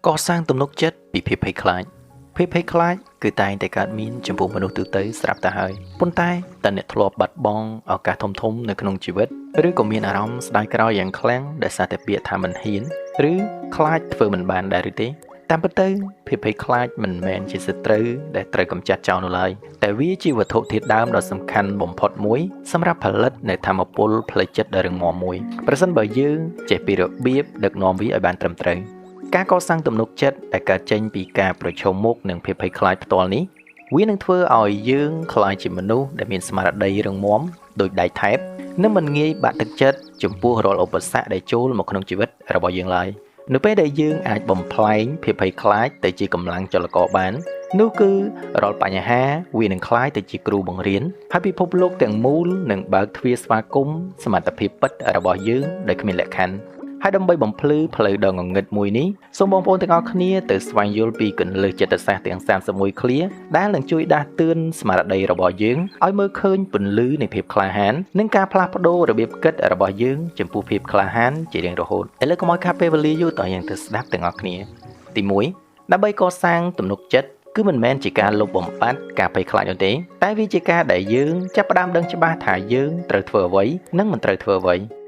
កសាងទំនុកចិត្តពីភាពភ័យខ្លាចភាពភ័យខ្លាចគឺតែងតែកើតមានចំពោះមនុស្សទូទៅស្រាប់តែហើយប៉ុន្តែតើអ្នកធ្លាប់បាត់បង់ឱកាសធំៗនៅក្នុងជីវិតឬក៏មានអារម្មណ៍ស្ដាយក្រោយយ៉ាងខ្លាំងដោយសារតែពាក្យថាមិនហ៊ានឬខ្លាចធ្វើមិនបានដែរឬទេតាមពិតទៅភាពភ័យខ្លាចមិនមែនជាសត្រូវដែលត្រូវកម្ចាត់ចោលនោះឡើយតែវាជាវត្ថុធាតុដើមដ៏សំខាន់បំផុតមួយសម្រាប់ផលិតនូវថាមពលផ្លូវចិត្តដ៏រឹងមាំមួយប្រសិនបើយើងចេះពីរបៀបដឹកនាំវាឲ្យបានត្រឹមត្រូវការកសាងទំនុកចិត្តដែលកើតចេញពីការប្រឈមមុខនឹងភាពភ័យខ្លាចផ្ទាល់នេះវានឹងធ្វើឲ្យយើងក្លាយជាមនុស្សដែលមានស្មារតីរឹងមាំដូចដែកថែបនិងមិនងាយបាក់ទឹកចិត្តចំពោះរាល់ឧបសគ្គដែលចូលមកក្នុងជីវិតរបស់យើងឡើយនៅពេលដែលយើងអាចបំផ្លែងភាពភ័យខ្លាចទៅជាកម្លាំងចលករបាននោះគឺរាល់បញ្ហាវានឹងคล้ายទៅជាគ្រូបង្រៀនហើយពិភពលោកទាំងមូលនឹងបើកទ្វារស្វាគមន៍សមត្ថភាពពិតរបស់យើងដោយគ្មានលក្ខខណ្ឌហើយដើម្បីបំភ្លឺផ្លូវដ៏ងងឹតមួយនេះសូមបងប្អូនទាំងអស់គ្នាទៅស្វែងយល់ពីគន្លឹះចិត្តសាស្ត្រទាំង31ឃ្លាដែលនឹងជួយដាស់តឿនស្មារតីរបស់យើងឲ្យមើលឃើញពន្លឺនៃភាពក្លាហាននិងការផ្លាស់ប្ដូររបៀបគិតរបស់យើងចំពោះភាពក្លាហានជារៀងរហូតឥឡូវកុំឲ្យខាតពេលវេលាយូរតើយើងទៅស្ដាប់ទាំងអស់គ្នាទី1ដើម្បីកសាងទំនុកចិត្តគឺមិនមែនជាការលុបបំបាត់ការភ័យខ្លាចនោះទេតែវាជាការដែលយើងចាប់ផ្ដើមដឹងច្បាស់ថាយើងត្រូវធ្វើអ្វីនិងមិនត្រូវធ្វើអ្វី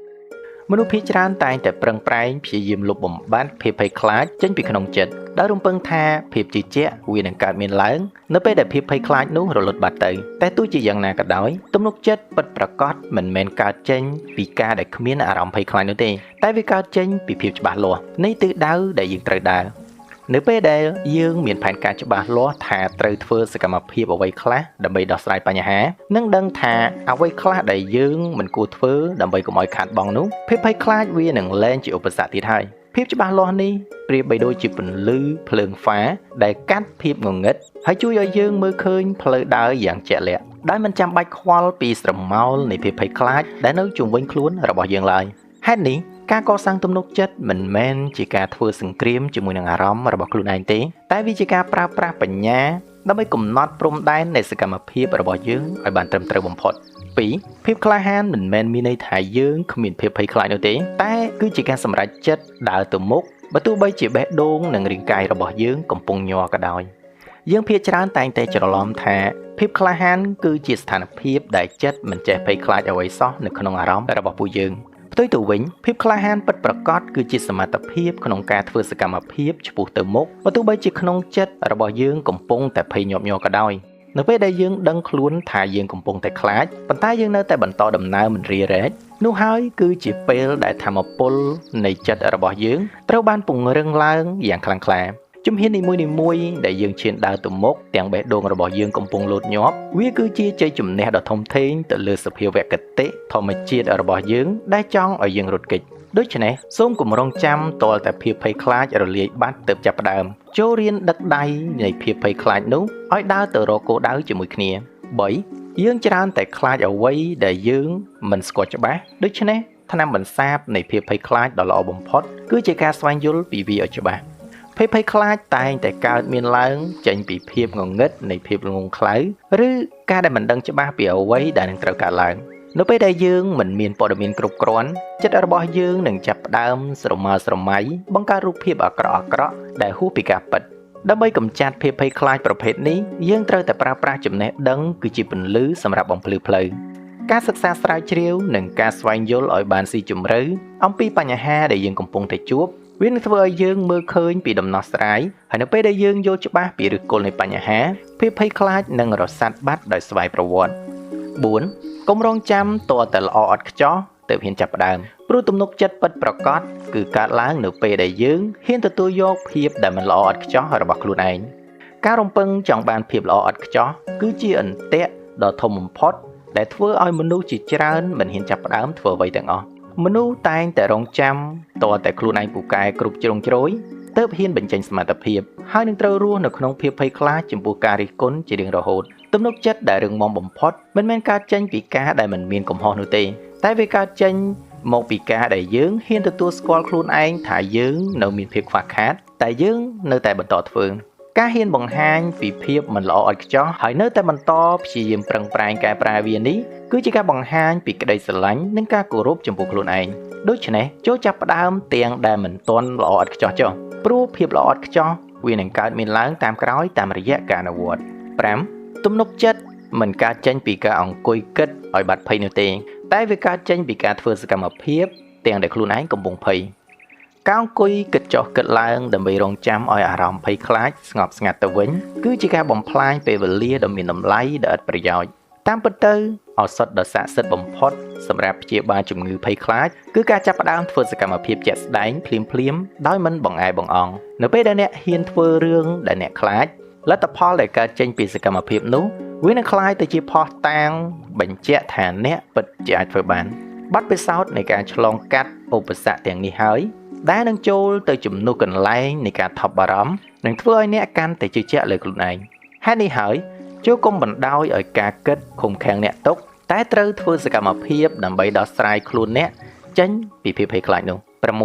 មនុស្សភាគច្រើនតែងតែប្រឹងប្រែងព្យាយាមលុបបំបាត់ភាពភ័យខ្លាចចេញពីក្នុងចិត្តដោយរំពឹងថាភាពជឿជាក់វានឹងកើតមានឡើងនៅពេលដែលភាពភ័យខ្លាចនោះរលត់បាត់ទៅតែទោះជាយ៉ាងណាក៏ដោយទំនុកចិត្តពិតប្រាកដមិនមែនកើតចេញពីការដែលគ្មានអារម្មណ៍ភ័យខ្លាចនោះទេតែវាកើតចេញពីភាពច្បាស់លាស់នៃទិសដៅដែលយើងត្រូវដើរនៅពេលដែលយើងមានផែនការច្បាស់លាស់ថាត្រូវធ្វើសកម្មភាពអ្វីខ្លះដើម្បីដោះស្រាយបញ្ហានិងដឹងថាអ្វីខ្លះដែលយើងមិនគួរធ្វើដើម្បីកុំឲ្យខាតបង់នោះភាពភ័យខ្លាចវានឹងលែងជាឧបសគ្គទៀតហើយភាពច្បាស់លាស់នេះប្រៀបបីដូចជាពន្លឺភ្លើងហ្វាដែលកាត់ភាពងងឹតហើយជួយឲ្យយើងមើលឃើញផ្លូវដើរយ៉ាងជាក់លាក់ដោយមិនចាំបាច់ខ្វល់ពីស្រមោលនៃភាពភ័យខ្លាចដែលនៅជុំវិញខ្លួនរបស់យើងឡើយហេតុនេះការកសាងទំនុកចិត្តមិនមែនជាការធ្វើសង្គ្រាមជាមួយនឹងអារម្មណ៍របស់ខ្លួនឯងទេតែវាជាការប្រើប្រាស់បញ្ញាដើម្បីកំណត់ព្រំដែននៃសកម្មភាពរបស់យើងឲ្យបានត្រឹមត្រូវបំផុត2ភាពក្លាហានមិនមែនមានន័យថាយើងគ្មានភាពភ័យខ្លាចនោះទេតែគឺជាការសម្រេចចិត្តដើរទៅមុខបើទោះបីជាបេះដូងនិងរាងកាយរបស់យើងកំពុងញ័រក៏ដោយយើងភាគច្រើនតែងតែច្រឡំថាភាពក្លាហានគឺជាស្ថានភាពដែលចិត្តមិនចេះភ័យខ្លាចអ្វីសោះនៅក្នុងអារម្មណ៍របស់ពួកយើងផ្ទុយទៅវិញភាពក្លាហានពិតប្រាកដគឺជាសមត្ថភាពក្នុងការធ្វើសកម្មភាពឆ្ពោះទៅមុខបើទោះបីជាក្នុងចិត្តរបស់យើងកំពុងតែភ័យញាប់ញ័រក៏ដោយនៅពេលដែលយើងដឹងខ្លួនថាយើងកំពុងតែខ្លាចប៉ុន្តែយើងនៅតែបន្តដំណើរមិនរារែកនោះហើយគឺជាពេលដែលថាមពលនៃចិត្តរបស់យើងត្រូវបានពង្រឹងឡើងយ៉ាងខ្លាំងក្លាជំហាននីមួយៗដែលយើងឈានដើរទៅមុខទាំងបេះដូងរបស់យើងកំពុងលោតញាប់វាគឺជាជ័យជំនះដ៏ធំធេងទៅលើសភាវគតិធម្មជាតិរបស់យើងដែលចង់ឲ្យយើងរត់គេចដូច្នេះសូមគម្រោងចាំទាល់តែភាពភ័យខ្លាចរលាយបាត់ទើបចាប់ផ្ដើមចូលរៀនដឹកដៃនៃភាពភ័យខ្លាចនោះឲ្យដើរទៅរកគោលដៅជាមួយគ្នា3យើងច្រើនតែខ្លាចអ្វីដែលយើងមិនស្គាល់ច្បាស់ដូច្នេះថ្នាំបន្សាបនៃភាពភ័យខ្លាចដ៏ល្អបំផុតគឺជាការស្វែងយល់ពីវាឲ្យច្បាស់ភាពភ័យខ្លាចតែងតែកើតមានឡើងចេញពីភាពងងឹតនៃភាពងងខ្លៅឬការដែលមិនដឹងច្បាស់ពីអ្វីដែលនឹងត្រូវកើតឡើងនៅពេលដែលយើងមិនមានព័ត៌មានគ្រប់គ្រាន់ចិត្តរបស់យើងនឹងចាប់ផ្ដើមស្រមើស្រមៃបង្កើតរូបភាពអាក្រក់ៗដែលហួសពីការពិតដើម្បីកម្ចាត់ភាពភ័យខ្លាចប្រភេទនេះយើងត្រូវតែប្រើប្រាស់ចំណេះដឹងគឺជាពន្លឺសម្រាប់បំភ្លឺផ្លូវការសិក្សាស្រាវជ្រាវនិងការស្វែងយល់ឲ្យបានស៊ីជម្រៅអំពីបញ្ហាដែលយើងកំពុងតែជួបវានឹងធ្វើឲ្យយើងមើលឃើញពីដំណោះស្រាយហើយនៅពេលដែលយើងយល់ច្បាស់ពីឫសគល់នៃបញ្ហាភាពភ័យខ្លាចនឹងរសាត់បាត់ដោយស្វ័យប្រវត្តិ4កុំរងចាំតរតែល្អឥតខ្ចោះទើបហ៊ានចាប់ផ្ដើមព្រោះទំនុកចិត្តពិតប្រាកដគឺកើតឡើងនៅពេលដែលយើងហ៊ានទទួលយកភាពដែលមិនល្អឥតខ្ចោះរបស់ខ្លួនឯងការរំពឹងចង់បានភាពល្អឥតខ្ចោះគឺជាអន្ទាក់ដ៏ធំបំផុតដែលធ្វើឲ្យមនុស្សជាច្រើនមិនហ៊ានចាប់ផ្ដើមធ្វើអ្វីទាំងអស់មនុស្សតែងតែរងចាំតរតែខ្លួនឯងពូកែគ្រប់ជ្រុងជ្រោយទើបហ៊ានបញ្ចេញសមត្ថភាពហើយនឹងត្រូវរស់នៅក្នុងភាពភ័យខ្លាចចំពោះការរិះគន់ជារៀងរហូតទំនុកចិត្តដែលរឹងមាំបំផុតមិនមែនកើតចេញពីការដែលមិនមានកំហុសនោះទេតែវាកើតចេញមកពីការដែលយើងហ៊ានទទួលស្គាល់ខ្លួនឯងថាយើងនៅមានភាពខ្វះខាតតែយើងនៅតែបន្តធ្វើការហ៊ានបង្ហាញពីភាពមិនល្អឥតខ្ចោះហើយនៅតែបន្តព្យាយាមប្រឹងប្រែងកែប្រែវានេះគឺជាការបង្ហាញពីក្តីស្រឡាញ់និងការគោរពចំពោះខ្លួនឯងដូច្នេះចូលចាប់ផ្ដើមទាំងដែលមិនទាន់ល្អឥតខ្ចោះចុះ ព្រោះភាពល្អឥតខ្ចោះវានឹងកើតមានឡើងតាមក្រោយតាមរយៈការអនុវត្ត 5. ទំនុកចិត្តមិនកើតចេញពីការអង្គុយគិតឲ្យបាត់ភ័យនោះទេតែវាកើតចេញពីការធ្វើសកម្មភាពទាំងដែលខ្លួនឯងកំពុងភ័យការអង្គុយគិតចុះគិតឡើងដើម្បីរងចាំឲ្យអារម្មណ៍ភ័យខ្លាចស្ងប់ស្ងាត់ទៅវិញគឺជាការបំផ្លាញពេលវេលាដ៏មានតម្លៃដែលឥតប្រយោជន៍តាមពិតទៅឱសថដ៏ស័ក្តិសិទ្ធិបំផុតសម្រាប់ព្យាបាលជំងឺភ័យខ្លាចគឺការចាប់ផ្ដើមធ្វើសកម្មភាពជាក់ស្ដែងភ្លាមៗដោយមិនបង្អែបង្អង់នៅពេលដែលអ្នកហ៊ានធ្វើរឿងដែលអ្នកខ្លាចលទ្ធផលដែលកើតចេញពីសកម្មភាពនោះវានឹងក្លាយទៅជាភស្តុតាងបញ្ជាក់ថាអ្នកពិតជាអាចធ្វើបានបទពិសោធន៍នៃការឆ្លងកាត់ឧបសគ្គទាំងនេះហើយដែលនឹងចូលទៅជំនួសកន្លែងនៃការថប់បារម្ភនិងធ្វើឲ្យអ្នកកាន់តែជឿជាក់លើខ្លួនឯងហេតុនេះហើយចូលកុំបណ្ដោយឲ្យការគិតឃុំឃាំងអ្នកទុកតែត្រូវធ្វើសកម្មភាពដើម្បីដោះស្រាយខ្លួនអ្នកចេញពីភាពភ័យខ្លាចនោះ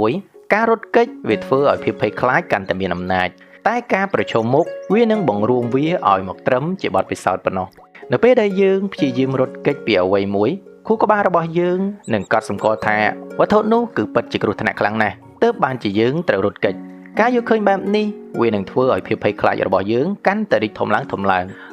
6. ការរត់គេចវាធ្វើឲ្យភាពភ័យខ្លាចកាន់តែមានអំណាចតែការប្រឈមមុខវានឹងបង្រួមវាឲ្យមកត្រឹមជាបទពិសោធន៍ប៉ុណ្ណោះនៅពេលដែលយើងព្យាយាមរត់គេចពីអ្វីមួយខួរក្បាលរបស់យើងនឹងកត់សម្គាល់ថាវត្ថុនោះគឺពិតជាគ្រោះថ្នាក់ខ្លាំងណាស់ទើបបានជាយើងត្រូវរត់គេចការយល់ឃើញបែបនេះវានឹងធ្វើឲ្យភាពភ័យខ្លាចរបស់យើងកាន់តែរីកធំឡើង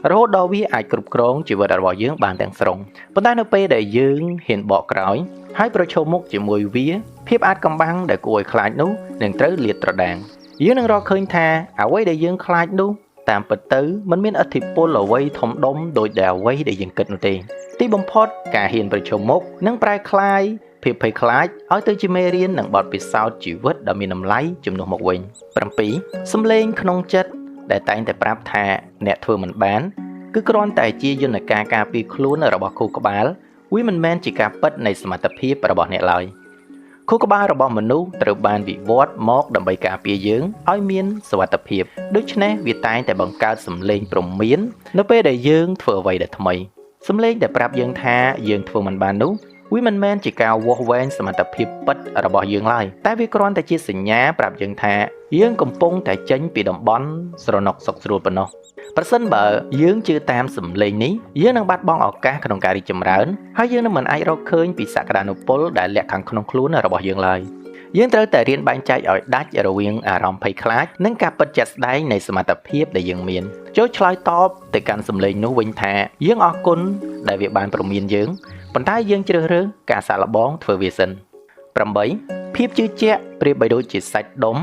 រហូតដល់វាអាចគ្រប់គ្រងជីវិតរបស់យើងបានទាំងស្រុងប៉ុន្តែនៅពេលដែលយើងហ៊ានបកក្រោយហើយប្រឈមមុខជាមួយវាភាពអាចកំបាំងដែលគួរឲ្យខ្លាចនោះនឹងត្រូវលាតត្រដាងយើងនឹងរកឃើញថាអ្វីដែលយើងខ្លាចនោះតាមពិតទៅមិនមានឥទ្ធិពលអ្វីធំដុំដូចដែលអ្វីដែលយើងគិតនោះទេទីបំផុតការហ៊ានប្រឈមមុខនឹងប្រែក្លាយភាពភ័យខ្លាចឲ្យទៅជាមេរៀននិងបទពិសោធន៍ជីវិតដ៏មានតម្លៃជំនួសមកវិញ 7. សំឡេងក្នុងចិត្តដែលតែងតែប្រាប់ថាអ្នកធ្វើមិនបានគឺគ្រាន់តែជាយន្តការការពារខ្លួនរបស់ខួរក្បាលវាមិនមែនជាការពិតនៃសមត្ថភាពរបស់អ្នកឡើយខួរក្បាលរបស់មនុស្សត្រូវបានវិវត្តមកដើម្បីការពារយើងឲ្យមានសុវត្ថិភាពដូច្នេះវាតែងតែបង្កើតសំឡេងព្រមាននៅពេលដែលយើងធ្វើអ្វីដែលថ្មីសំឡេងដែលប្រាប់យើងថាយើងធ្វើមិនបាននោះវាមិនមែនជាការវាស់វែងសមត្ថភាពពិតរបស់យើងឡើយតែវាគ្រាន់តែជាសញ្ញាប្រាប់យើងថាយើងកំពុងតែចេញពីតំបន់ស្រណុកសុខស្រួលប៉ុណ្ណោះប្រសិនបើយើងជឿតាមសំឡេងនេះយើងនឹងបាត់បង់ឱកាសក្នុងការរីកចម្រើនហើយយើងនឹងមិនអាចរកឃើញពីសក្តានុពលដែលលាក់ខាងក្នុងខ្លួនរបស់យើងឡើយយើងត្រូវតែរៀនបែងចែកឲ្យដាច់រវាងអារម្មណ៍ភ័យខ្លាចនិងការពិតជាក់ស្ដែងនៃសមត្ថភាពដែលយើងមានចូលឆ្លើយតបទៅកាន់សំឡេងនោះវិញថាយើងអរគុណដែលវាបានព្រមានយើងប៉ុន្តែយើងជ្រើសរើសការសាកល្បងធ្វើវាសិន 8. ភាពជឿជាក់ប្រៀបបីដូចជាសាច់ដុំ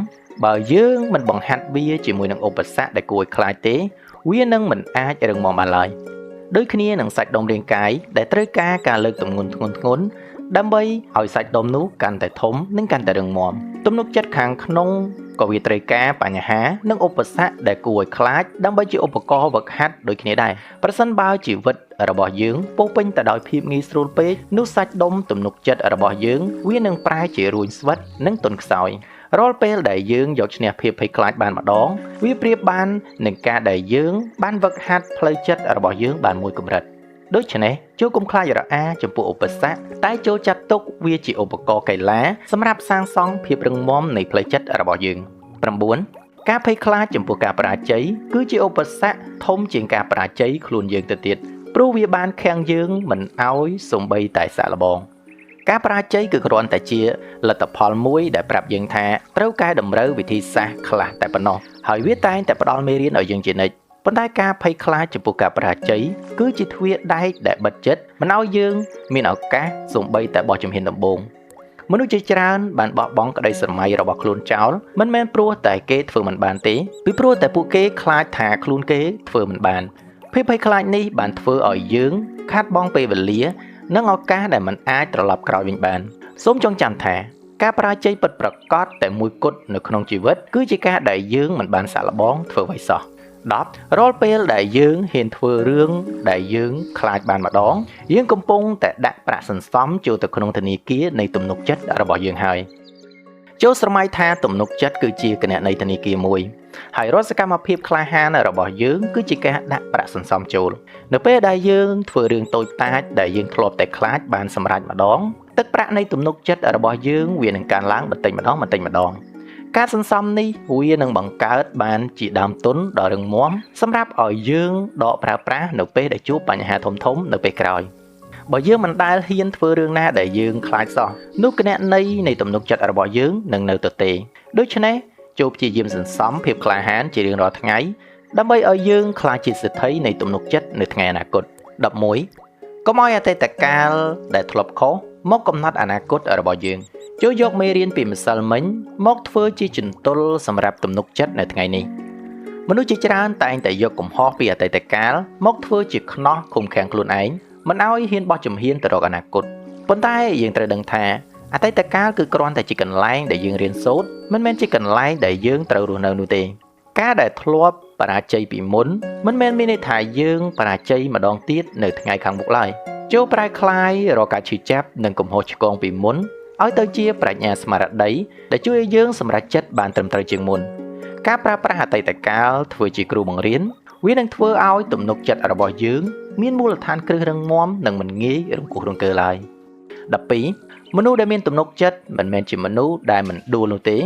បើយើងមិនបង្ហាត់វាជាមួយនឹងឧបសគ្គដែលគួរឲ្យខ្លាចទេវានឹងមិនអាចរឹងមាំបានឡើយដូចគ្នានឹងសាច់ដុំរាងកាយដែលត្រូវការលើកទម្ងន់ធ្ងន់ដើម្បីឲ្យសាច់ដុំនោះកាន់តែធំនិងកាន់តែរឹងមាំទំនុកចិត្តខាងក្នុងក៏វាត្រូវការបញ្ហានិងឧបសគ្គដែលគួរឲ្យខ្លាចដើម្បីជាឧបករណ៍ហ្វឹកហាត់ដូចគ្នាដែរប្រសិនបើជីវិតរបស់យើងពោពេញទៅដោយភាពងាយស្រួលពេកនោះសាច់ដុំទំនុកចិត្តរបស់យើងវានឹងប្រែជារួញស្វិតនិងទន់ខ្សោយរាល់ពេលដែលយើងយកឈ្នះភាពភ័យខ្លាចបានម្ដងវាប្រៀបបាននឹងការដែលយើងបានហ្វឹកហាត់ផ្លូវចិត្តរបស់យើងបានមួយកម្រិតដូច្នេះចូលកុំខ្លាចរអាចំពោះឧបសគ្គតែចូលចាត់ទុកវាជាឧបករណ៍កីឡាសម្រាប់សាងសង់ភាពរឹងមាំនៃផ្លូវចិត្តរបស់យើង 9. ការភ័យខ្លាចចំពោះការបរាជ័យគឺជាឧបសគ្គធំជាងការបរាជ័យខ្លួនយើងទៅទៀតព្រោះវាបានខាំងយើងមិនឲ្យសំបីតែសាកល្បងការបរាជ័យគឺគ្រាន់តែជាលទ្ធផលមួយដែលប្រាប់យើងថាត្រូវកែតម្រូវវិធីសាស្ត្រខ្លះតែប៉ុណ្ណោះហើយវាតែងតែផ្ដល់មេរៀនឲ្យយើងជានិច្ចប៉ុន្តែការភ័យខ្លាចចំពោះការបរាជ័យគឺជាទ្វារដែកដែលបិទចិត្តមិនឲ្យយើងមានឱកាសសំបីតែបោះជំហានដំបូងមនុស្សជាច្រើនបានបោះបង់ក្តីស្រមៃរបស់ខ្លួនចោលមិនមែនព្រោះតែគេធ្វើមិនបានទេពីព្រោះតែពួកគេខ្លាចថាខ្លួនគេធ្វើមិនបានភាពភ័យខ្លាចនេះបានធ្វើឲ្យយើងខាតបង់ពេលវេលានិងឱកាសដែលមិនអាចត្រឡប់ក្រោយវិញបានសូមចងចាំថាការបរាជ័យពិតប្រាកដតែមួយគត់នៅក្នុងជីវិតគឺជាការដែលយើងមិនបានសាកល្បងធ្វើអ្វីសោះ 10. រាល់ពេលដែលយើងហ៊ានធ្វើរឿងដែលយើងខ្លាចបានម្ដងយើងកំពុងតែដាក់ប្រាក់សន្សំចូលទៅក្នុងធនាគារនៃទំនុកចិត្តរបស់យើងហើយចូលស្រមៃថាទំនុកចិត្តគឺជាគណនីធនាគារមួយហើយរាល់សកម្មភាពក្លាហានរបស់យើងគឺជាការដាក់ប្រាក់សន្សំចូលនៅពេលដែលយើងធ្វើរឿងតូចតាចដែលយើងធ្លាប់តែខ្លាចបានសម្រេចម្ដងទឹកប្រាក់នៃទំនុកចិត្តរបស់យើងវានឹងកើនឡើងបន្តិចម្ដងការសន្សំនេះវានឹងបង្កើតបានជាដើមទុនដ៏រឹងមាំសម្រាប់ឲ្យយើងដកប្រើប្រាស់នៅពេលដែលជួបបញ្ហាធំៗនៅពេលក្រោយបើយើងមិនដែលហ៊ានធ្វើរឿងណាដែលយើងខ្លាចសោះនោះគណនីនៃទំនុកចិត្តរបស់យើងនឹងនៅទទេដូច្នេះ ចូលព្យាយាមសន្សំភាពក្លាហានជារៀងរាល់ថ្ងៃដើម្បីឲ្យយើងក្លាយជាសិទ្ធិនៃទំនុកចិត្តនៅថ្ងៃអនាគត 11 កុំឲ្យអតីតកាលដែលធ្លាប់ខុសមកកំណត់អនាគតរបស់យើងចូលយកមេរៀនពីម្សិលមិញមកធ្វើជាចន្ទុលសម្រាប់ទំនុកចិត្តនៅថ្ងៃនេះមនុស្សជាច្រើនតែងតែយកកំហុសពីអតីតកាលមកធ្វើជាខ្នោះឃុំឃាំងខ្លួនឯងមិនឲ្យហ៊ានបោះជំហានទៅរកអនាគតប៉ុន្តែយើងត្រូវដឹងថាអតីតកាលគឺគ្រាន់តែជាកន្លែងដែលយើងរៀនសូត្រមិនមែនជាកន្លែងដែលយើងត្រូវរស់នៅនោះទេការដែលធ្លាប់បរាជ័យពីមុនមិនមែនមានន័យថាយើងបរាជ័យម្ដងទៀតនៅថ្ងៃខាងមុខឡើយចូលប្រែក្លាយរកការឈឺចាប់និងកំហុសឆ្គងពីមុនឲ្យទៅជាប្រាជ្ញាស្មារតីដែលជួយឲ្យយើងសម្រេចចិត្តបានត្រឹមត្រូវជាងមុនការប្រើប្រាស់អតីតកាលធ្វើជាគ្រូបង្រៀនវានឹងធ្វើឲ្យទំនុកចិត្តរបស់យើងមានមូលដ្ឋានគ្រឹះរឹងមាំនិងមិនងាយរង្គោះរង្គើឡើយ 12 មនុស្សដែលមានទំនុកចិត្តមិនមែនជាមនុស្សដែលមិនដួលនោះទេ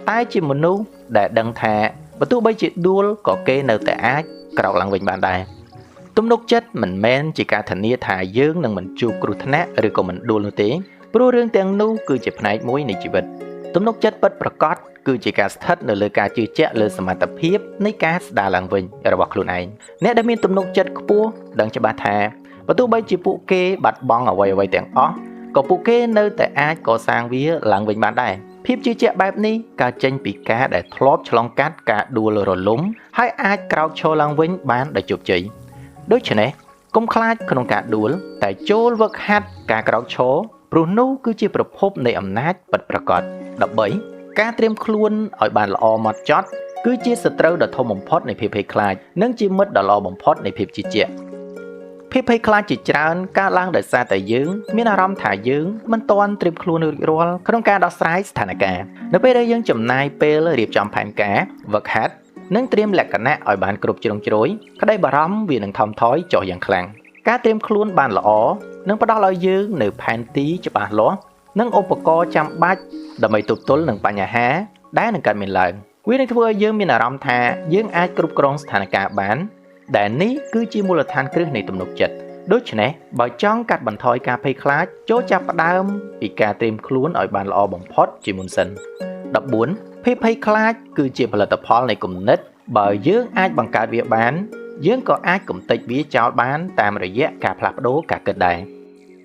តែជាមនុស្សដែលដឹងថាបើទោះបីជាដួលក៏គេនៅតែអាចក្រោកឡើងវិញបានដែរទំនុកចិត្តមិនមែនជាការធានាថាយើងនឹងមិនជួបគ្រោះថ្នាក់ឬក៏មិនដួលនោះទេព្រោះរឿងទាំងនោះគឺជាផ្នែកមួយនៃជីវិតទំនុកចិត្តពិតប្រាកដគឺជាការស្ថិតនៅលើការជឿជាក់លើសមត្ថភាពនៃការស្ដារឡើងវិញរបស់ខ្លួនឯងអ្នកដែលមានទំនុកចិត្តខ្ពស់ដឹងច្បាស់ថាបើទោះបីជាពួកគេបាត់បង់អ្វីៗទាំងអស់ក៏ពួកគេនៅតែអាចកសាងវាឡើងវិញបានដែរភាពជឿជាក់បែបនេះកើតចេញពីការដែលធ្លាប់ឆ្លងកាត់ការដួលរលំហើយអាចក្រោកឈរឡើងវិញបានដោយជោគជ័យដូច្នេះកុំខ្លាចក្នុងការដួលតែចូលវឹកហាត់ការក្រោកឈរព្រោះនោះគឺជាប្រភពនៃអំណាចពិតប្រាកដ 13 ការត្រៀមខ្លួនឲ្យបានល្អហ្មត់ចត់គឺជាសត្រូវដ៏ធំបំផុតនៃភាពភ័យខ្លាចនិងជាមិត្តដ៏ល្អបំផុតនៃភាពជឿជាក់ភាពភ័យខ្លាចជាច្រើនកើតឡើងដោយសារតែយើងមានអារម្មណ៍ថាយើងមិនទាន់ត្រៀមខ្លួនរួចរាល់ក្នុងការដោះស្រាយស្ថានភាពនៅពេលដែលយើងចំណាយពេលរៀបចំផែនការវឹកហាត់និងត្រៀមលក្ខណៈឲ្យបានគ្រប់ជ្រុងជ្រោយក្តីបារម្ភវានឹងថមថយចុះយ៉ាងខ្លាំងការត្រៀមខ្លួនបានល្អនឹងផ្ដល់ឲ្យយើងនៅផែនទីច្បាស់លាស់និងឧបករណ៍ចាំបាច់ដើម្បីទប់ទល់នឹងបញ្ហាដែលនឹងកើតមានឡើងវានឹងធ្វើឲ្យយើងមានអារម្មណ៍ថាយើងអាចគ្រប់គ្រងស្ថានភាពបានដែលនេះគឺជាមូលដ្ឋានគ្រឹះនៃទំនុកចិត្តដូច្នេះបើចង់កាត់បន្ថយការភ័យខ្លាចចូលចាប់ផ្ដើមពីការត្រៀមខ្លួនឲ្យបានល្អបំផុតជាមុនសិន 14 ភាពភ័យខ្លាចគឺជាផលិតផលនៃគំនិតបើយើងអាចបង្កើតវាបានយើងក៏អាចកំទេចវាចោលបានតាមរយៈការផ្លាស់ប្ដូរការគិតដែរ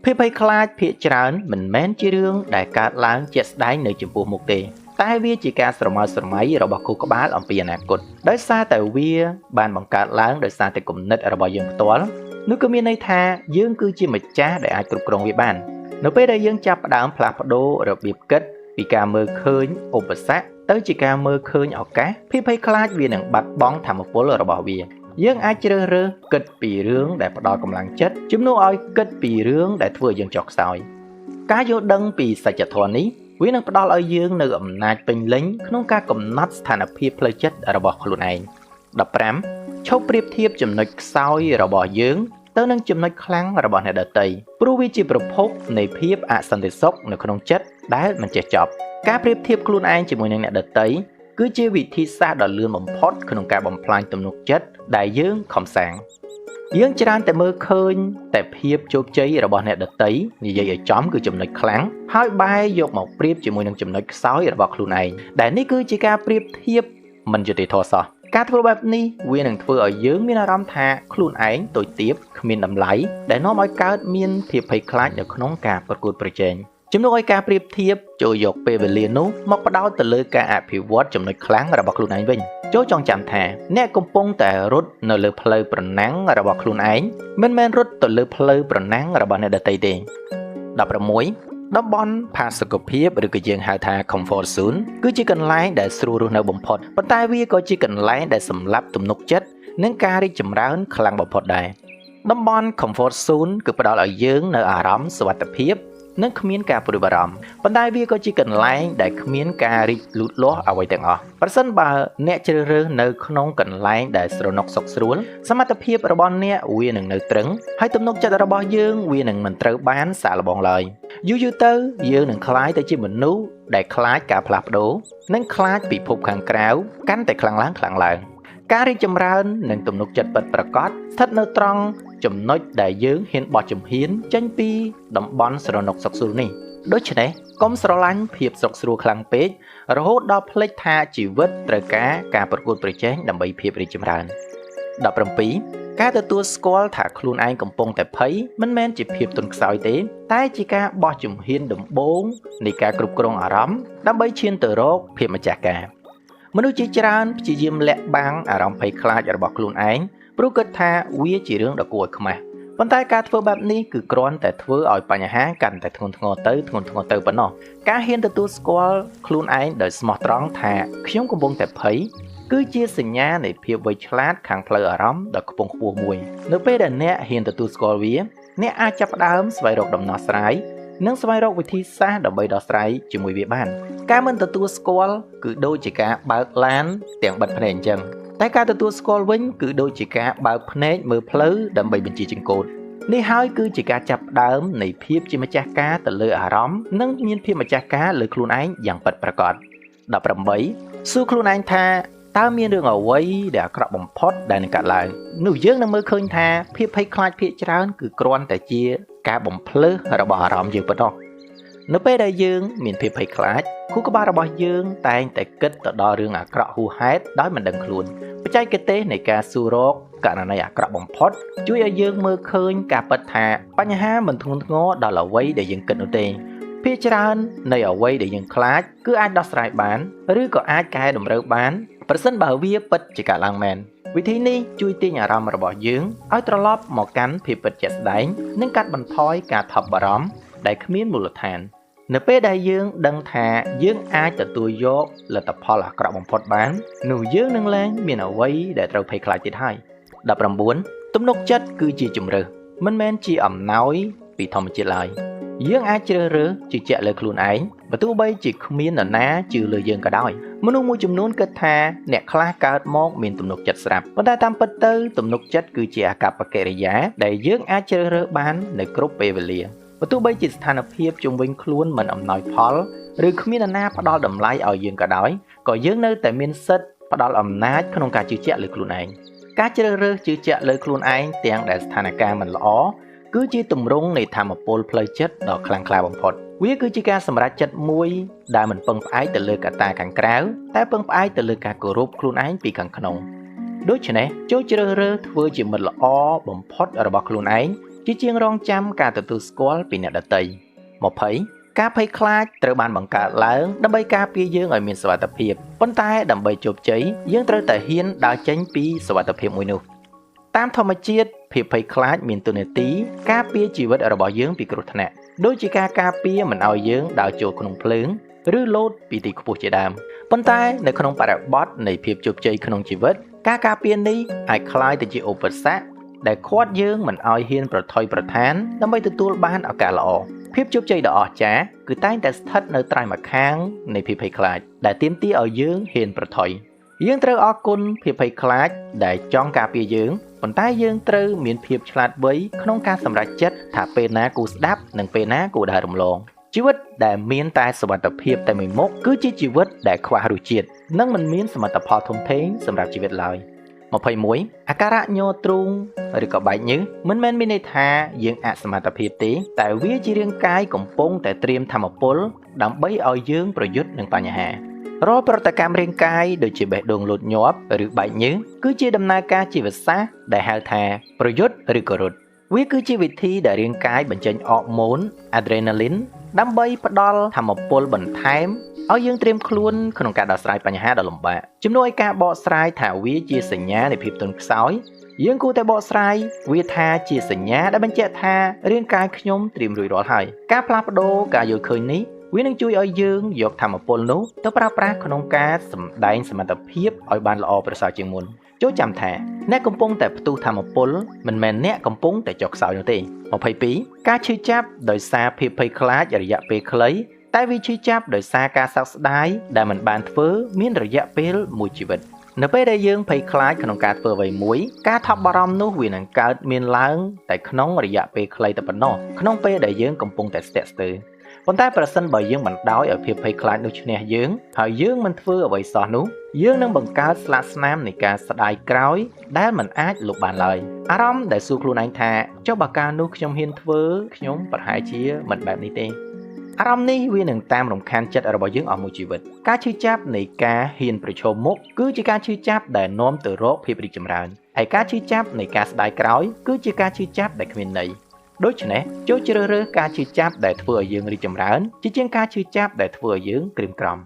ភាពភ័យខ្លាចភាគច្រើនមិនមែនជារឿងដែលកើតឡើងជាក់ស្ដែងនៅចំពោះមុខទេតែវាជាការស្រមើស្រមៃរបស់គូក្បាលអំពីអនាគតដោយសារតែវាបានបង្កើតឡើងដោយសារតែគំនិតរបស់យើងផ្ទាល់នោះក៏មានន័យថាយើងគឺជាម្ចាស់ដែលអាចគ្រប់គ្រងវាបាននៅពេលដែលយើងចាប់ផ្ដើមផ្លាស់ប្ដូររបៀបគិតពីការមើលឃើញឧបសគ្គទៅជាការមើលឃើញឱកាសភាពភ័យខ្លាចវានឹងបាត់បង់ថាមពលរបស់វាយើងអាចជ្រើសរើសគិតពីរឿងដែលផ្ដល់កម្លាំងចិត្តជំនួសឲ្យគិតពីរឿងដែលធ្វើយើងចុះខ្សោយការយល់ដឹងពីសច្ចធម៌នេះវានឹងផ្ដល់ឲ្យយើងនូវអំណាចពេញលេញក្នុងការកំណត់ស្ថានភាពផ្លូវចិត្តរបស់ខ្លួនឯង 15 ឈប់ប្រៀបធៀបចំណុចខ្សោយរបស់យើងទៅនឹងចំណុចខ្លាំងរបស់អ្នកដទៃព្រោះវាជាប្រភពនៃភាពអសន្តិសុខនៅក្នុងចិត្តដែលមិនចេះចប់ការប្រៀបធៀបខ្លួនឯងជាមួយនឹងអ្នកដទៃគឺជាវិធីសាស្ត្រដ៏លឿនបំផុតក្នុងការបំផ្លាញទំនុកចិត្តដែលយើងខំសាងយើងច្រើនតែមើលឃើញតែភាពជោគជ័យរបស់អ្នកដទៃនិយាយឲ្យចំគឺចំណុចខ្លាំងហើយបែរយកមកប្រៀបជាមួយនឹងចំណុចខ្សោយរបស់ខ្លួនឯងដែលនេះគឺជាការប្រៀបធៀបមិនយុត្តិធម៌សោះការធ្វើបែបនេះវានឹងធ្វើឲ្យយើងមានអារម្មណ៍ថាខ្លួនឯងតូចទាបគ្មានតម្លៃដែលនាំឲ្យកើតមានភាពភ័យខ្លាចនៅក្នុងការប្រកួតប្រជែងជំនួសឲ្យការប្រៀបធៀបចូលយកពេលវេលានោះមកផ្ដោតទៅលើការអភិវឌ្ឍចំណុចខ្លាំងរបស់ខ្លួនឯងវិញចូលចងចាំថាអ្នកកំពុងតែរត់នៅលើផ្លូវប្រណាំងរបស់ខ្លួនឯងមិនមែនរត់ទៅលើផ្លូវប្រណាំងរបស់អ្នកដទៃទេ 16 តំបន់ផាសុកភាពឬក៏យើងហៅថា comfort zone គឺជាកន្លែងដែលស្រួលរស់នៅបំផុតប៉ុន្តែវាក៏ជាកន្លែងដែលសម្លាប់ទំនុកចិត្តនិងការរីកចម្រើនខ្លាំងបំផុតដែរតំបន់ comfort zone គឺផ្ដល់ឲ្យយើងនៅអារម្មណ៍សុវត្ថិភាពនិងគ្មានការព្រួយបារម្ភប៉ុន្តែវាក៏ជាកន្លែងដែលគ្មានការរីកលូតលាស់អ្វីទាំងអស់ប្រសិនបើអ្នកជ្រើសរើសនៅក្នុងកន្លែងដែលស្រណុកសុខស្រួលសមត្ថភាពរបស់អ្នកវានឹងនៅត្រឹងហើយទំនុកចិត្តរបស់យើងវានឹងមិនត្រូវបានសាកល្បងឡើយយូរទៅយើងនឹងក្លាយទៅជាមនុស្សដែលខ្លាចការផ្លាស់ប្ដូរនិងខ្លាចពិភពខាងក្រៅកាន់តែខ្លាំងឡើងការរីកចម្រើននិងទំនុកចិត្តពិតប្រាកដស្ថិតនៅត្រង់ចំណុចដែលយើងហ៊ានបោះជំហានចេញពីតំបន់ស្រណុកសុខស្រួលនេះដូច្នេះកុំស្រឡាញ់ភាពសុខស្រួលខ្លាំងពេក រហូតដល់ភ្លេចថាជីវិតត្រូវការប្រកួតប្រជែងដើម្បីភាពរីកចម្រើន 17 ការទទួលស្គាល់ថាខ្លួនឯងកំពុងតែភ័យមិនមែនជាភាពទន់ខ្សោយទេតែជាការបោះជំហានដំបូងនៃការគ្រប់គ្រងអារម្មណ៍ដើម្បីឈានទៅរកភាពម្ចាស់ការមនុស្សជាច្រើនព្យាយាមលាក់បាំងអារម្មណ៍ភ័យខ្លាចរបស់ខ្លួនឯងព្រោះគិតថាវាជារឿងដ៏គួរឲ្យខ្មាស់ប៉ុន្តែការធ្វើបែបនេះគឺគ្រាន់តែធ្វើឲ្យបញ្ហាកាន់តែធ្ងន់ធ្ងរទៅប៉ុណ្ណោះការហ៊ានទទួលស្គាល់ខ្លួនឯងដោយស្មោះត្រង់ថាខ្ញុំកំពុងតែភ័យគឺជាសញ្ញានៃភាពវៃឆ្លាតខាងផ្លូវអារម្មណ៍ដ៏ខ្ពង់ខ្ពស់មួយនៅពេលដែលអ្នកហ៊ានទទួលស្គាល់វាអ្នកអាចចាប់ផ្ដើមស្វែងរកដំណោះស្រាយនិងស្វែងរកវិធីសាស្ត្រដើម្បីដោះស្រាយជាមួយវាបានការមិនទទួលស្គាល់គឺដូចជាការបើកឡានទាំងបិទភ្នែកអញ្ចឹងតែការទទួលស្គាល់វិញគឺដូចជាការបើកភ្នែកមើលផ្លូវដើម្បីបញ្ជាចង្កូតនេះហើយគឺជាការចាប់ផ្ដើមនៃភាពជាម្ចាស់ការទៅលើអារម្មណ៍និងមានភាពម្ចាស់ការលើខ្លួនឯងយ៉ាងពិតប្រាកដ 18 សួរខ្លួនឯងថាតើមានរឿងអ្វីដែលអាក្រក់បំផុតដែលនឹងកើតឡើងនោះយើងនឹងមើលឃើញថាភាពភ័យខ្លាចភាគច្រើនគឺគ្រាន់តែជាការបំភ្លឺរបស់អារម្មណ៍យើងប៉ុណ្ណោះនៅពេលដែលយើងមានភាពភ័យខ្លាចខួរក្បាលរបស់យើងតែងតែគិតទៅដល់រឿងអាក្រក់ហួសហេតុដោយមិនដឹងខ្លួនបច្ចេកទេសនៃការសួររកករណីអាក្រក់បំផុតជួយឲ្យយើងមើលឃើញការពិតថាបញ្ហាមិនធ្ងន់ធ្ងរដល់អ្វីដែលយើងគិតនោះទេភាគច្រើននៃអ្វីដែលយើងខ្លាចគឺអាចដោះស្រាយបានឬក៏អាចកែតម្រូវបានប្រសិនបើវាពិតជាកើតឡើងមែនវិធីនេះជួយទាញអារម្មណ៍របស់យើងឲ្យត្រឡប់មកកាន់ភាពពិតជាក់ស្ដែងនិងកាត់បន្ថយការថប់បារម្ភដែលគ្មានមូលដ្ឋាននៅពេលដែលយើងដឹងថាយើងអាចទទួលយកលទ្ធផលអាក្រក់បំផុតបាននោះយើងនឹងលែងមានអ្វីដែលត្រូវភ័យខ្លាចទៀតហើយ 19 ទំនុកចិត្តគឺជាជម្រើសមិនមែនជាអំណោយពីធម្មជាតិឡើយយើងអាចជ្រើសរើសជឿជាក់លើខ្លួនឯងបើទោះបីជាគ្មាននរណាជឿលើយើងក៏ដោយមនុស្សមួយចំនួនគិតថាអ្នកខ្លះកើតមកមានទំនុកចិត្តស្រាប់ប៉ុន្តែតាមពិតទៅទំនុកចិត្តគឺជាអាកប្បកិរិយាដែលយើងអាចជ្រើសរើសបាននៅគ្រប់ពេលវេលាបើទោះបីជាស្ថានភាពជុំវិញខ្លួនមិនអំណោយផលឬគ្មាននរណាផ្ដល់តម្លៃឲ្យយើងក៏ដោយក៏យើងនៅតែមានសិទ្ធិផ្ដល់អំណាចក្នុងការជឿជាក់លើខ្លួនឯងការជ្រើសរើសជឿជាក់លើខ្លួនឯងទាំងដែលស្ថានភាពមិនល្អគឺជាទម្រង់នៃធម៌ពលផ្លូវចិត្តដ៏ខ្លាំងក្លាបំផុតវាគឺជាការសម្រេចចិត្តមួយដែលមិនពឹងផ្អែកទៅលើកត្តាខាងក្រៅតែពឹងផ្អែកទៅលើការគោរពខ្លួនឯងពីខាងក្នុងដូច្នេះចូលជ្រើសរើសធ្វើជាមិត្តល្អបំផុតរបស់ខ្លួនឯងជាជាងរងចាំការទទួលស្គាល់ពីអ្នកដទៃ 20 ការភ័យខ្លាចត្រូវបានបង្កើតឡើងដើម្បីការពារយើងឲ្យមានសុវត្ថិភាពប៉ុន្តែដើម្បីជោគជ័យយើងត្រូវតែហ៊ានដើរចេញពីសុវត្ថិភាពមួយនោះតាមធម្មជាតិភាពភ័យខ្លាចមានតួនាទីការពារជីវិតរបស់យើងពីគ្រោះថ្នាក់ដូចជាការការពារមិនឲ្យយើងដើរចូលក្នុងភ្លើងឬលោតពីទីខ្ពស់ជាដើមប៉ុន្តែនៅក្នុងបរិបទនៃភាពជោគជ័យក្នុងជីវិតការការពារនេះអាចក្លាយទៅជាឧបសគ្គដែលឃាត់យើងមិនឲ្យហ៊ានប្រថុយប្រថានដើម្បីទទួលបានឱកាសល្អភាពជោគជ័យដ៏អស្ចារ្យគឺតែងតែស្ថិតនៅត្រៃម្ខាងនៃភាពភ័យខ្លាចដែលទាមទារឲ្យយើងហ៊ានប្រថុយយើងត្រូវអរគុណភាពភ័យខ្លាចដែលចង់ការពារយើងប៉ុន្តែយើងត្រូវមានភាពឆ្លាតវៃក្នុងការសម្រេចចិត្តថាពេលណាគួរស្ដាប់និងពេលណាគួរដើររំលងជីវិតដែលមានតែសុវត្ថិភាពតែមួយមុខគឺជាជីវិតដែលខ្វះរសជាតិនិងមិនមានសមិទ្ធផលធំធេងសម្រាប់ជីវិតឡើយ 21 អាការៈញ័រទ្រូងឬក៏បែកញើសមិនមែនមានន័យថាយើងអសមត្ថភាពទេតែវាជារាងកាយកំពុងតែត្រៀមធម្មពលដើម្បីឲ្យយើងប្រយុទ្ធនឹងបញ្ហារាល់ប្រតិកម្មរាងកាយដូចជាបេះដូងលោតញាប់ឬបែកញើសគឺជាដំណើរការជីវសាស្ត្រដែលហៅថាប្រយុទ្ធឬក៏រត់វាគឺជាវិធីដែលរាងកាយបញ្ចេញអរម៉ូនអាដ្រេណាលីនដើម្បីផ្ដល់ធម្មពលបន្ថែមឲ្យយើងត្រៀមខ្លួនក្នុងការដោះស្រាយបញ្ហាដ៏លំបាកជំនួសឲ្យការបកស្រាយថាវាជាសញ្ញានៃភាពទន់ខ្សោយយើងគួរតែបកស្រាយវាថាជាសញ្ញាដែលបញ្ជាក់ថារាងកាយខ្ញុំត្រៀមរួចរាល់ហើយការផ្លាស់ប្ដូរការយល់ឃើញនេះវានឹងជួយឲ្យយើងយកធម៌ពលនោះទៅប្រើប្រាស់ក្នុងការសម្ដែងសមត្ថភាពឲ្យបានល្អប្រសើរជាងមុនចូលចាំថាអ្នកកំពុងតែផ្ទុះធម៌ពលមិនមែនអ្នកកំពុងតែចុះខ្សោយនោះទេ 22 ការឈឺចាប់ដោយសារភាពភ័យខ្លាចរយៈពេលខ្លីតែវាឈឺចាប់ដោយសារការសោកស្ដាយដែលមិនបានធ្វើមានរយៈពេលមួយជីវិតនៅពេលដែលយើងភ័យខ្លាចក្នុងការធ្វើអ្វីមួយការថប់បារម្ភនោះវានឹងកើតមានឡើងតែក្នុងរយៈពេលខ្លីតែប៉ុណ្ណោះក្នុងពេលដែលយើងកំពុងតែស្ទាក់ស្ទើរប៉ុន្តែប្រសិនបើយើងបណ្ដោយឲ្យភាពភ័យខ្លាចនោះឈ្នះយើងហើយយើងមិនធ្វើអ្វីសោះនោះយើងនឹងបង្កើតស្លាកស្នាមនៃការស្ដាយក្រោយដែលមិនអាចលុបបានឡើយអារម្មណ៍ដែលសួរខ្លួនឯងថាចុះបើកាលនោះខ្ញុំហ៊ានធ្វើខ្ញុំប្រហែលជាមិនបែបនេះទេ អារម្មណ៍នេះវានឹងតាមរំខានចិត្តរបស់យើងអស់មួយជីវិតការឈឺចាប់នៃការហ៊ានប្រឈមមុខគឺជាការឈឺចាប់ដែលនាំទៅរកភាពរីកចម្រើនហើយការឈឺចាប់នៃការស្ដាយក្រោយគឺជាការឈឺចាប់ដែលគ្មានន័យដូច្នេះចូលជ្រើសរើសការឈឺចាប់ដែលធ្វើឲ្យយើងរីកចម្រើនជាជាងការឈឺចាប់ដែលធ្វើឲ្យយើងក្រៀមក្រំ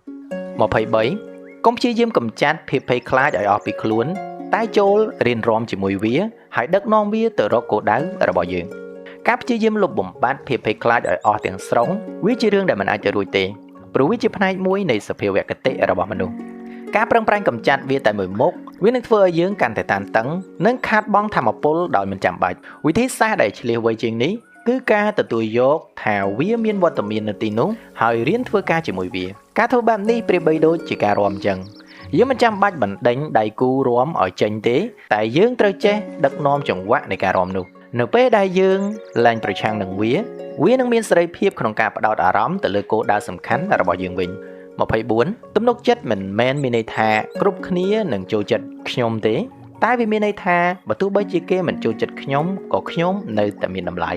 23កុំព្យាយាមកម្ចាត់ភាពភ័យខ្លាចឲ្យអស់ពីខ្លួនតែចូលរៀនរំជាមួយវាហើយដឹកនាំវាទៅរកគោលដៅរបស់យើងការព្យាយាមលុបបំបាត់ភាពភ័យខ្លាចឲ្យអស់ទាំងស្រុងវាជារឿងដែលមិនអាចទៅរួចទេព្រោះវាជាផ្នែកមួយនៃសភាវគតិរបស់មនុស្សការប្រឹងប្រែងកម្ចាត់វាតែមួយមុខវានឹងធ្វើឲ្យយើងកាន់តែតានតឹងនិងខាតបង់ថាមពលដោយមិនចាំបាច់វិធីសាស្ត្រដែលឆ្លៀសវៃជាងនេះគឺការទទួលយកថាវាមានវត្តមាននៅទីនោះហើយរៀនធ្វើការជាមួយវាការធ្វើបែបនេះប្រៀបបីដូចជាការរាំអញ្ចឹងយើងមិនចាំបាច់បណ្ដេញដៃគូរាំឲ្យចេញទេតែយើងត្រូវចេះដឹកនាំចង្វាក់នៃការរាំនោះនៅពេលដែលយើងឡើងប្រឆាំងនឹងវានឹងមានសេរីភាពក្នុងការផ្ដោតអារម្មណ៍ទៅលើគោលដៅសំខាន់របស់យើងវិញ24ទំនុកចិត្តមិនមែនមានន័យថាគ្រប់គ្នានឹងចូលចិត្តខ្ញុំទេតែវាមានន័យថាបើទោះបីជាគេមិនចូលចិត្តខ្ញុំក៏ខ្ញុំនៅតែមានតម្លៃ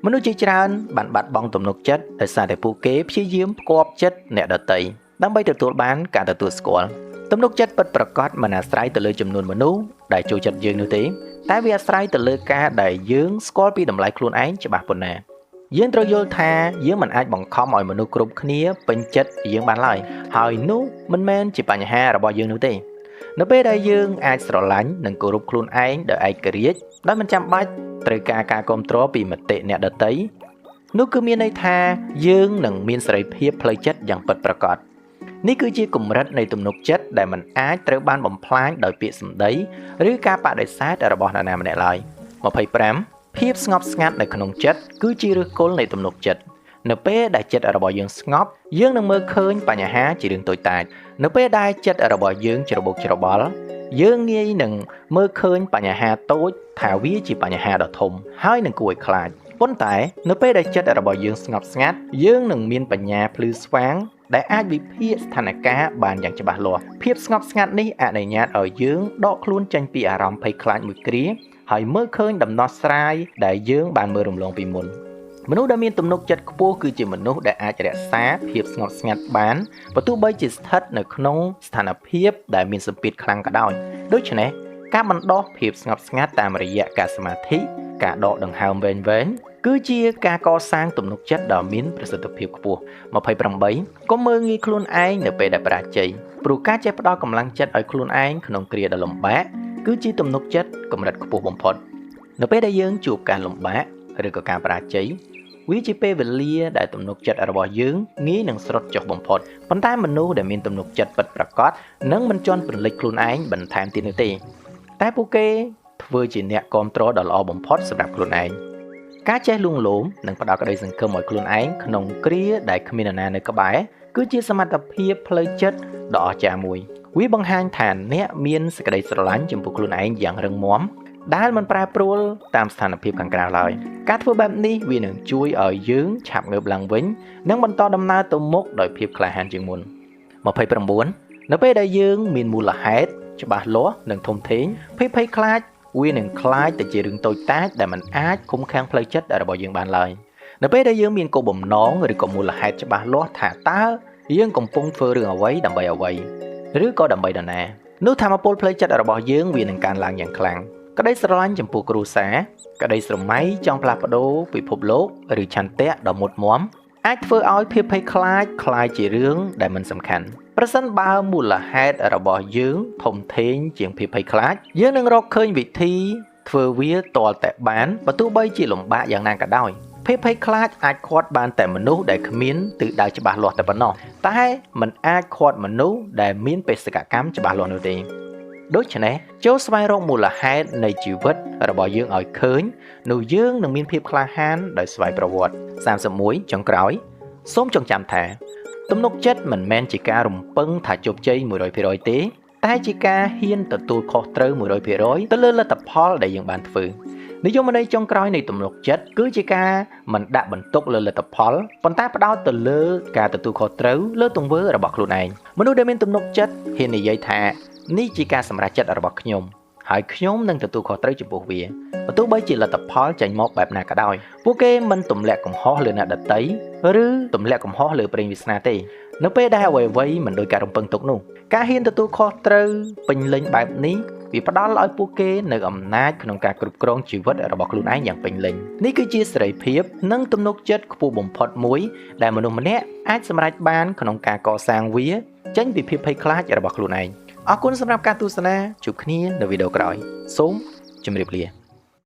មនុស្សជាច្រើនបានបាត់បង់ទំនុកចិត្តដោយសារតែពួកគេព្យាយាមផ្គាប់ចិត្តអ្នកដទៃដើម្បីទទួលបានការទទួលស្គាល់ទំនុកចិត្តពិតប្រាកដមិនអាស្រ័យទៅលើចំនួនមនុស្សដែលចូលចិត្តយើងនោះទេតែវាអាស្រ័យទៅលើការដែលយើងស្គាល់ពីតម្លៃខ្លួនឯងច្បាស់ប៉ុណ្ណាយើងត្រូវយល់ថាយើងមិនអាចបង្ខំឲ្យមនុស្សគ្រប់គ្នាពេញចិត្តយើងបានឡើយហើយនោះមិនមែនជាបញ្ហារបស់យើងនោះទេនៅពេលដែលយើងអាចស្រឡាញ់និងគោរពខ្លួនឯងដោយឯករាជ្យដោយមិនចាំបាច់ត្រូវការការគាំទ្រពីមតិអ្នកដទៃនោះគឺមានន័យថាយើងនឹងមានសេរីភាពផ្លូវចិត្តយ៉ាងពិតប្រាកដនេះគឺជាកម្រិតនៃទំនុកចិត្តដែលមិនអាចត្រូវបានបំផ្លាញដោយពាក្យសម្ដីឬការបដិសេធរបស់នរណាម្នាក់ឡើយ25ភាពស្ងប់ស្ងាត់នៅក្នុងចិត្តគឺជាឫសគល់នៃទំនុកចិត្តនៅពេលដែលចិត្តរបស់យើងស្ងប់យើងនឹងមើលឃើញបញ្ហាជារឿងតូចតាចនៅពេលដែលចិត្តរបស់យើងច្របូកច្របល់យើងងាយនឹងមើលឃើញបញ្ហាតូចថាវាជាបញ្ហាដ៏ធំហើយនឹងគួរឲ្យខ្លាចប៉ុន្តែនៅពេលដែលចិត្តរបស់យើងស្ងប់ស្ងាត់យើងនឹងមានបញ្ញាភ្លឺស្វាងដែលអាចវិភាគស្ថានភាពបានយ៉ាងច្បាស់លាស់ភាពស្ងប់ស្ងាត់នេះអនុញ្ញាតឲ្យយើងដកខ្លួនចេញពីអារម្មណ៍ភ័យខ្លាចមួយគ្រាហើយមើលឃើញដំណោះស្រាយដែលយើងបានមើលរំលងពីមុនមនុស្សដែលមានទំនុកចិត្តខ្ពស់គឺជាមនុស្សដែលអាចរក្សាភាពស្ងប់ស្ងាត់បានបើទោះបីជាស្ថិតនៅក្នុងស្ថានភាពដែលមានសម្ពាធខ្លាំងក៏ដោយដូច្នេះការបណ្ដោះភាពស្ងប់ស្ងាត់តាមរយៈការសមាធិការដកដង្ហើមវែងៗគឺជាការកសាងទំនុកចិត្តដ៏មានប្រសិទ្ធភាពខ្ពស់28កុំមើលងាយខ្លួនឯងនៅពេលដែលបរាជ័យព្រោះការចេះផ្ដល់កម្លាំងចិត្តឲ្យខ្លួនឯងក្នុងគ្រាដ៏លំបាកគឺជាទំនុកចិត្តកម្រិតខ្ពស់បំផុតនៅពេលដែលយើងជួបការលំបាកឬក៏ការបរាជ័យវាជាពេលវេលាដែលទំនុកចិត្តរបស់យើងងាយនឹងស្រុតចុះបំផុតប៉ុន្តែមនុស្សដែលមានទំនុកចិត្តពិតប្រាកដនឹងមិនជន់ព្រលិចខ្លួនឯងបន្ថែមទៀតនោះទេតែពួកគេធ្វើជាអ្នកគាំទ្រដ៏ល្អបំផុតសម្រាប់ខ្លួនឯងការចេះលួងលោមនិងផ្ដល់ក្តីសង្ឃឹមឲ្យខ្លួនឯងក្នុងគ្រាដែលគ្មាននរណានៅក្បែរគឺជាសមត្ថភាពផ្លូវចិត្តដ៏អស្ចារ្យមួយវាបង្ហាញថាអ្នកមានសេចក្តីស្រឡាញ់ចំពោះខ្លួនឯងយ៉ាងរឹងមាំដែលមិនប្រែប្រួលតាមស្ថានភាពខាងក្រៅឡើយការធ្វើបែបនេះវានឹងជួយឲ្យយើងឆាប់ងើបឡើងវិញនិងបន្តដំណើរទៅមុខដោយភាពក្លាហានជាងមុន29នៅពេលដែលយើងមានមូលហេតុច្បាស់លាស់និងធំធេងភាពភ័យខ្លាចវានឹងคล้ายទៅជារឿងតូចតាចដែលមិនអាចឃុំឃាំងផ្លូវចិត្តរបស់យើងបានឡើយនៅពេលដែលយើងមានគោលបំណងឬក៏មូលហេតុច្បាស់លាស់ថាតើយើងកំពុងធ្វើរឿងអ្វីដើម្បីអ្វីឬក៏ដើម្បីនរណានោះថាមពលផ្លូវចិត្តរបស់យើងវានឹងកើនឡើងយ៉ាងខ្លាំងក្តីស្រឡាញ់ចំពោះគ្រួសារក្តីស្រមៃចង់ផ្លាស់ប្ដូរពិភពលោកឬឆន្ទៈដ៏មុតមាំអាចធ្វើឲ្យភាពភ័យខ្លាចคล้ายជារឿងដែលមិនសំខាន់ប្រសិនបើមូលហេតុរបស់យើងធំធេងជាងភាពភ័យខ្លាចយើងនឹងរកឃើញវិធីធ្វើវាទាល់តែបានបើទោះបីជាលំបាកយ៉ាងណាក៏ដោយភាពភ័យខ្លាចអាចឃាត់បានតែមនុស្សដែលគ្មានទិសដៅច្បាស់លាស់តែប៉ុណ្ណោះតែมันអាចឃាត់មនុស្សដែលមានបេសកកម្មច្បាស់លាស់នោះទេដូច្នេះចូលស្វែងរកមូលហេតុនៃជីវិតរបស់យើងឲ្យឃើញនោះយើងនឹងមានភាពក្លាហានដោយស្វ័យប្រវត្តិ31ចុងក្រោយសូមចងចាំថាទំនុកចិត្តមិនមែនជាការរំពឹងថាជោគជ័យ 100% ទេតែជាការហ៊ានទទួលខុសត្រូវ 100% ទៅលើលទ្ធផលដែលយើងបានធ្វើនិយមន័យចុងក្រោយនៃទំនុកចិត្តគឺជាការមិនដាក់បន្ទុកលើលទ្ធផលប៉ុន្តែផ្ដោតទៅលើការទទួលខុសត្រូវលើទង្វើរបស់ខ្លួនឯងមនុស្សដែលមានទំនុកចិត្តហ៊ាននិយាយថានេះជាការសម្រេចចិត្តរបស់ខ្ញុំ ហើយខ្ញុំនឹងទទួលខុសត្រូវចំពោះវាបើទោះបីជាលទ្ធផលចេញមកបែបណាក៏ដោយពួកគេមិនទម្លាក់កំហុសលើអ្នកដទៃឬទម្លាក់កំហុសលើប្រេងវាសនាទេនៅពេលដែលអ្វីៗមិនដោយការរំពឹងទុកនោះការហ៊ានទទួលខុសត្រូវពេញលេញបែបនេះវាផ្ដល់ឲ្យពួកគេនៅអំណាចក្នុងការគ្រប់គ្រងជីវិតរបស់ខ្លួនឯងយ៉ាងពេញលេញនេះគឺជាសេរីភាពនិងទំនុកចិត្តខ្ពស់បំផុតមួយដែលមនុស្សម្នាក់អាចសម្រេចបានក្នុងការកសាងវាចេញពីភាពភ័យខ្លាចរបស់ខ្លួនឯងអរគុណសម្រាប់ការទស្សនាជួបគ្នានៅវីដេអូក្រោយសូមជម្រាបលា